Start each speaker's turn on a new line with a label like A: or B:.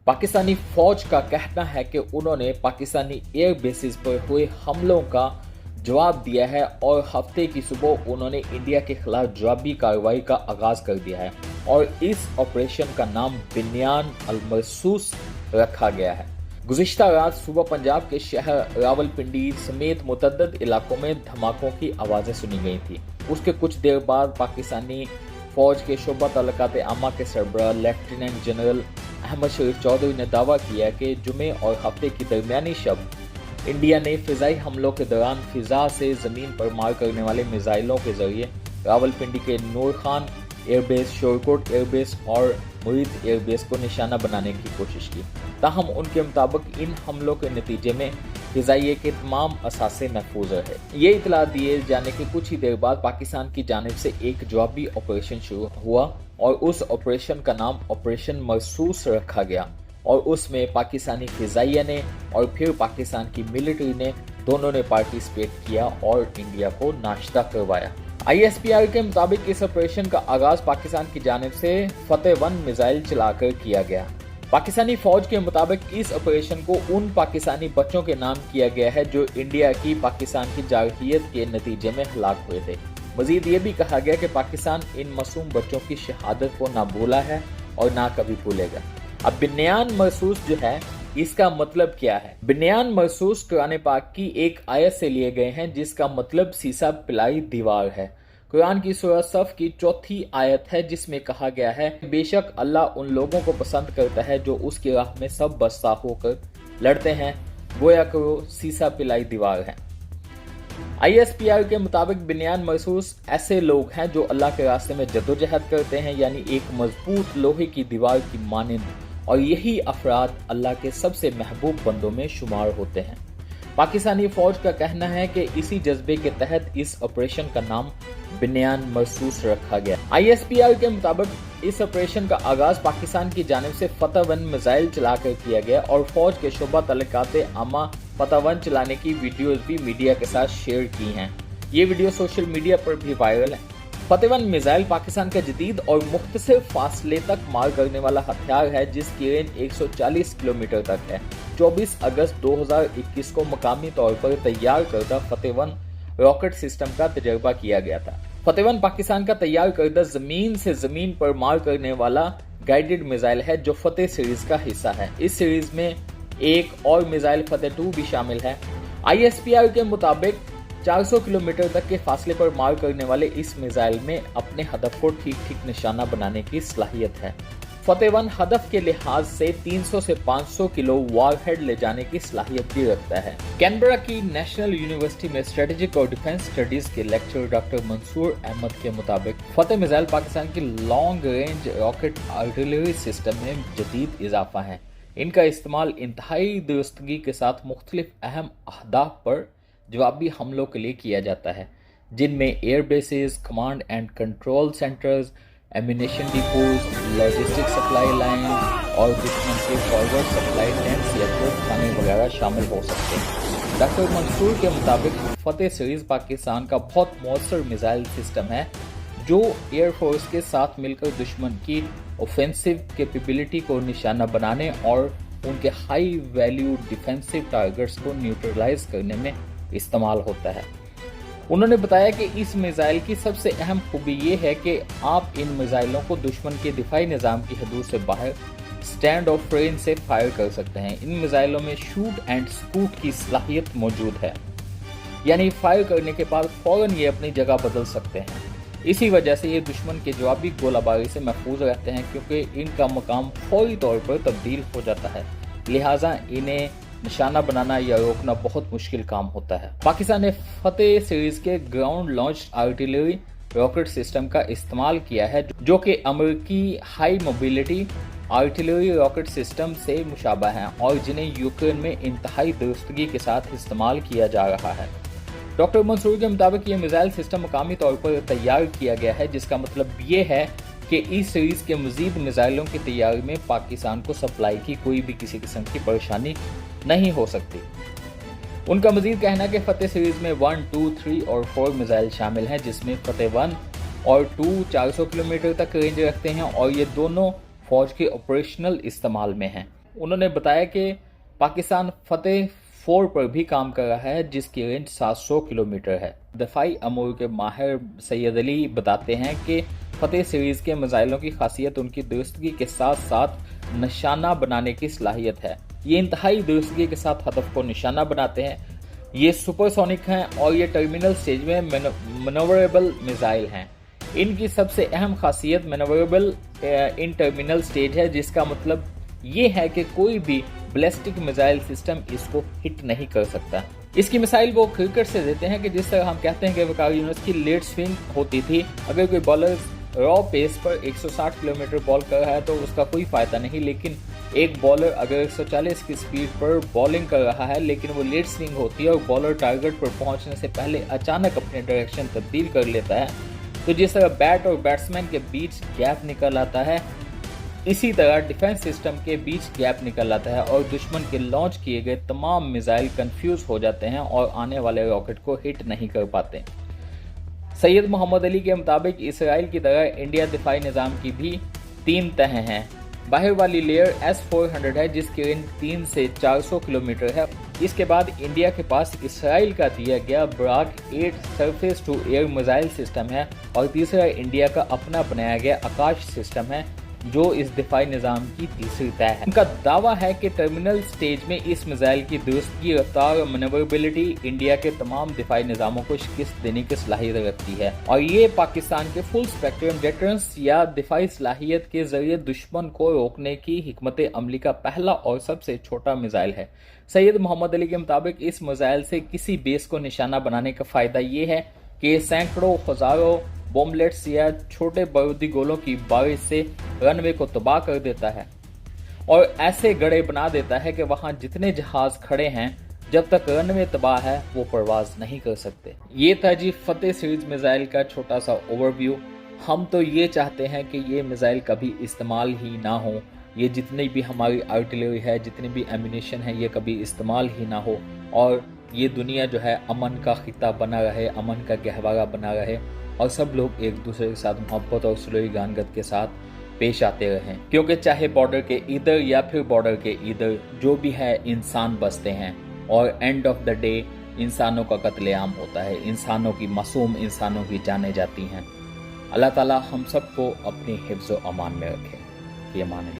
A: पाकिस्तानी फौज का कहना है कि उन्होंने पाकिस्तानी एयर बेसिस पर हुए हमलों का जवाब दिया है और हफ्ते की सुबह उन्होंने इंडिया के खिलाफ जवाबी कार्रवाई का आगाज कर दिया है और इस ऑपरेशन का नाम बिन्यान अल-मरसूस रखा गया है। गुज़िश्ता रात सुबह पंजाब के शहर रावलपिंडी समेत मुतअद्दिद इलाकों में धमाकों की आवाज़ें सुनी गई थी। उसके कुछ देर बाद पाकिस्तानी फौज के शोबा तलकात आमा के सरबराह लेफ्टिनेंट जनरल अहमद शरीफ चौधरी ने दावा किया कि जुमे और हफ्ते की दरमियानी शब इंडिया ने फिजाई हमलों के दौरान फिजा से ज़मीन पर मार करने वाले मिसाइलों के जरिए रावलपिंडी के नूर खान एयरबेस, शोरकोट एयरबेस और मुरीद एयरबेस को निशाना बनाने की कोशिश की। ताहम उनके मुताबिक इन हमलों के नतीजे में फिजाइये के तमाम असासे महफूज रहे। ये इतला दिए जाने के कुछ ही देर बाद पाकिस्तान की जानिब से एक जवाबी ऑपरेशन शुरू हुआ और उस ऑपरेशन का नाम ऑपरेशन मरसूस रखा गया और उसमें पाकिस्तानी फिजाइया ने और फिर पाकिस्तान की मिलिट्री ने दोनों ने पार्टिसिपेट किया और इंडिया को नाश्ता करवाया। ISPR के मुताबिक इस ऑपरेशन का आगाज पाकिस्तान की जानिब से फतेह 1 मिसाइल चलाकर किया गया। पाकिस्तानी फौज के मुताबिक इस ऑपरेशन को उन पाकिस्तानी बच्चों के नाम किया गया है जो इंडिया की पाकिस्तान की जारहियत के नतीजे में हलाक हुए थे। मजीद ये भी कहा गया कि पाकिस्तान इन मासूम बच्चों की शहादत को ना भूला है और ना कभी भूलेगा। अब बिन्यान मरसूस जो है इसका मतलब क्या है? बिन्यान मरसूस कुरान पाक की एक आयत से लिए गए हैं जिसका मतलब सीसा पिलाई दीवार है। कुरान की सूरह सफ की 4थी आयत है जिसमें कहा गया है बेशक अल्लाह उन लोगों को पसंद करता है जो उसकी राह में सब बस्ता होकर लड़ते हैं, गोया करो सीसा पिलाई दीवार है। ISPR के मुताबिक बिन्यान मरसूस ऐसे लोग हैं जो अल्लाह के रास्ते में जद्दोजहद करते हैं, यानी एक मजबूत लोहे की दीवार की मानिंद, और यही अफराद अल्लाह के सबसे महबूब बंदों में शुमार होते हैं। पाकिस्तानी फौज का कहना है कि इसी जज्बे के तहत इस ऑपरेशन का नाम बिन्यान मरसूस रखा गया। ISPR के मुताबिक इस ऑपरेशन का आगाज पाकिस्तान की जानिब से फतेह 1 मिसाइल चलाकर किया गया और फौज के शोबा तलकात आमा फतेह 1 चलाने की वीडियोज भी मीडिया के साथ शेयर की हैं। ये वीडियो सोशल मीडिया पर भी वायरल है। फतेह 1 मिसाइल पाकिस्तान का जदीद और मुख्तसर फासले तक मार करने वाला हथियार है जिसकी रेंज 140 किलोमीटर तक है। 24 अगस्त 2021 को मकामी तौर पर तैयार करदा फतेह 1 रॉकेट सिस्टम का तजर्बा किया गया था। फतेह 1 पाकिस्तान का तैयार करदा जमीन से जमीन पर मार करने वाला गाइडेड मिसाइल है जो फतेह सीरीज का हिस्सा है। इस सीरीज में एक और मिसाइल फतेह 2 भी शामिल है। ISPR के मुताबिक 400 किलोमीटर तक के फासले पर मार करने वाले इस मिसाइल में अपने हदफ को ठीक ठीक निशाना बनाने की सलाहियत है। फतेह 1 हदफ के लिहाज से 300 से 500 किलो वारहेड ले जाने की सलाहियत भी रखता है। कैनबरा की नेशनल यूनिवर्सिटी में स्ट्रेटेजिक और डिफेंस स्टडीज के लेक्चरर डॉक्टर मंसूर अहमद के मुताबिक फतेह मिसाइल पाकिस्तान की long range rocket artillery system में जदीद इजाफा है। इनका इस्तेमाल इंतहाई दुरुस्तगी के साथ मुख्तलिफ अहम अहदाफ पर जवाबी हमलों के लिए किया जाता है, जिनमें air bases, command and control centres, ammunition depots, logistic supply line और दुश्मन के फॉरवर्ड सप्लाई टैंक्स या तोपखाने वगैरह शामिल हो सकते हैं। डॉक्टर मंसूर के मुताबिक फतेह सीरीज पाकिस्तान का बहुत मौसर मिसाइल सिस्टम है जो एयरफोर्स के साथ मिलकर दुश्मन की ऑफेंसिव कैपेबिलिटी को निशाना बनाने और उनके हाई वैल्यू डिफेंसिव टारगेट्स को न्यूट्रलाइज करने में इस्तेमाल होता है। उन्होंने बताया कि इस मिसाइल की सबसे अहम खूबी ये है कि आप इन मिसाइलों को दुश्मन के दिफाई निज़ाम की हदूद से बाहर स्टैंड ऑफ रेंज से फायर कर सकते हैं। इन मिसाइलों में शूट एंड स्पूट की सलाहियत मौजूद है, यानी फायर करने के बाद फौरन ये अपनी जगह बदल सकते हैं। इसी वजह से ये दुश्मन के जवाबी गोलाबारी से महफूज रहते हैं क्योंकि इनका मकाम फौरी तौर पर तब्दील हो जाता है, लिहाजा इन्हें निशाना बनाना या रोकना बहुत मुश्किल काम होता है। पाकिस्तान ने फतेह सीरीज के ground launch artillery rocket system का इस्तेमाल किया है जो कि अमेरिकी high mobility artillery rocket system से मुशाबा हैं और जिन्हें यूक्रेन में इंतहाई दुरुस्तगी के साथ इस्तेमाल किया जा रहा है। डॉक्टर मंसूर के मुताबिक ये मिसाइल सिस्टम मकामी तौर पर तैयार किया गया है, जिसका मतलब ये है कि इस सीरीज के मजीद मिसाइलों की तैयारी में पाकिस्तान को सप्लाई की कोई भी किसी किस्म की परेशानी नहीं हो सकती। उनका मजीद कहना है कि फतेह सीरीज में 1, 2, 3 और 4 मिसाइल शामिल हैं, जिसमें फतेह 1 और 2 400 किलोमीटर तक रेंज रखते हैं और ये दोनों फौज के ऑपरेशनल इस्तेमाल में हैं। उन्होंने बताया कि पाकिस्तान फतेह 4 पर भी काम कर रहा है, जिसकी रेंज 700 किलोमीटर है। दफाई अमूर के माहिर सैयद अली बताते हैं कि फतेह सीरीज के मिसाइलों की खासियत उनकी दुरुस्तगी के साथ साथ निशाना बनाने की सलाहियत है। ये इंतहाई दुरुस्तगी के साथ हदफ को निशाना बनाते हैं। ये सुपरसोनिक हैं और ये टर्मिनल स्टेज में मैनोवरेबल मिसाइल हैं। इनकी सबसे अहम खासियत मैनोवरेबल इन टर्मिनल स्टेज है, जिसका मतलब ये है कि कोई भी बैलिस्टिक मिसाइल सिस्टम इसको हिट नहीं कर सकता। इसकी मिसाइल वो क्रिकेट से देते हैं कि जिस तरह हम कहते हैं कि वकार यूनुस की लेट स्विंग होती थी। अगर कोई बॉलर रॉ पेस पर 160 किलोमीटर बॉल कर रहा है तो उसका कोई फायदा नहीं, लेकिन एक बॉलर अगर 140 की स्पीड पर बॉलिंग कर रहा है लेकिन वो लेट स्विंग होती है और बॉलर टारगेट पर पहुंचने से पहले अचानक अपने डायरेक्शन तब्दील कर लेता है, तो जिस तरह बैट और बैट्समैन के बीच गैप निकल आता है, इसी तरह डिफेंस सिस्टम के बीच गैप निकल आता है और दुश्मन के लॉन्च किए गए तमाम मिसाइल कंफ्यूज हो जाते हैं और आने वाले रॉकेट को हिट नहीं कर पाते। सैयद मोहम्मद अली के मुताबिक इसराइल की तरह इंडिया दिफाई निज़ाम की भी 3 तह हैं। बाहर वाली लेयर S-400 है, जिसकी रेंज 3 से 400 किलोमीटर है। इसके बाद इंडिया के पास इसराइल का दिया गया Barak 8 surface to air missile system है और तीसरा इंडिया का अपना बनाया गया आकाश सिस्टम है, जो इस दिफाई निज़ाम की तीसरी तय है। उनका दावा है कि टर्मिनल स्टेज में इस मिसाइल की दुरुस्तगी, रफ्तार और मैनेवरेबिलिटी इंडिया के तमाम दिफाई निज़ामों को शिकस्त देने की सलाहियत रखती है और ये पाकिस्तान के फुल स्पेक्ट्रम डिफेंस या दिफाई सलाहियत के जरिए दुश्मन को रोकने की हिकमत अमली का पहला और सबसे छोटा मिसाइल है। सैयद मोहम्मद अली के मुताबिक इस मिसाइल से किसी बेस को निशाना बनाने का फायदा ये है कि सैकड़ों हजारों बॉम्बलेट्स या छोटे बारूदी गोलों की बारिश से रनवे को तबाह कर देता है और ऐसे गड़े बना देता है कि वहां जितने जहाज खड़े हैं, जब तक रनवे तबाह है वो परवाज नहीं कर सकते। ये था जी फतेह सीरीज मिसाइल का छोटा सा ओवरव्यू। हम तो ये चाहते हैं कि ये मिसाइल कभी इस्तेमाल ही ना हो, ये जितनी भी हमारी आर्टिलरी है, जितनी भी एम्यूनेशन है, ये कभी इस्तेमाल ही ना हो और ये दुनिया जो है अमन का खिता बना रहे, अमन का गहवारा बना रहे और सब लोग एक दूसरे के साथ मोहब्बत और सुलह गानगत के साथ पेश आते रहें, क्योंकि चाहे बॉर्डर के इधर या फिर बॉर्डर के इधर जो भी है, इंसान बसते हैं और एंड ऑफ द डे इंसानों का कत्लेआम होता है, इंसानों की मासूम इंसानों की जाने जाती हैं। अल्लाह ताला हम सबको अपनी हिफ्ज़ व अमान में रखे। ये अमान।